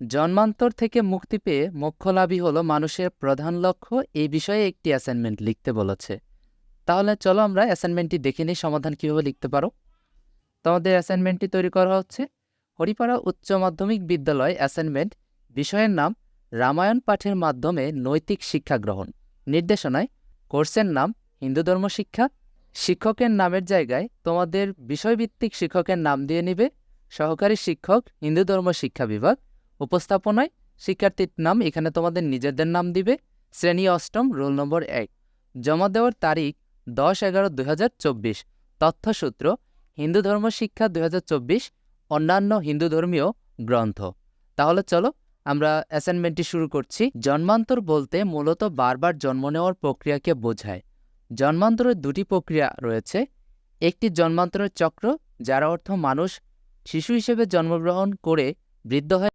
জন্মান্তর থেকে মুক্তি পেয়ে মোক্ষ লাভই হলো মানুষের প্রধান লক্ষ্য। এই বিষয়ে একটি অ্যাসাইনমেন্ট লিখতে বলেছে। তাহলে চলো আমরা অ্যাসাইনমেন্টটি দেখে নিই, সমাধান কীভাবে লিখতে পারো। তোমাদের অ্যাসাইনমেন্টটি তৈরি করা হচ্ছে হরিপাড়া উচ্চ মাধ্যমিক বিদ্যালয়। অ্যাসাইনমেন্ট, বিষয়ের নাম রামায়ণ পাঠের মাধ্যমে নৈতিক শিক্ষা গ্রহণ। নির্দেশনায় কোর্সের নাম হিন্দু ধর্ম শিক্ষা। শিক্ষকের নামের জায়গায় তোমাদের বিষয়ভিত্তিক শিক্ষকের নাম দিয়ে নিবে। সহকারী শিক্ষক হিন্দু ধর্ম শিক্ষা বিভাগ। উপস্থাপনায় শিক্ষার্থীর নাম এখানে তোমাদের নিজেদের নাম দিবে। শ্রেণী অষ্টম, রোল নম্বর 1। জমা দেওয়ার তারিখ 10-11-2024। তথ্যসূত্র হিন্দু ধর্ম শিক্ষা 2024, অন্যান্য হিন্দু ধর্মীয় গ্রন্থ। তাহলে চলো আমরা অ্যাসাইনমেন্টটি শুরু করছি। জন্মান্তর বলতে মূলত বারবার জন্ম নেওয়ার প্রক্রিয়াকে বোঝায়। জন্মান্তরের দুটি প্রক্রিয়া রয়েছে। একটি জন্মান্তরের চক্র, যার অর্থ মানুষ শিশু হিসেবে জন্মগ্রহণ করে বৃদ্ধ হয়ে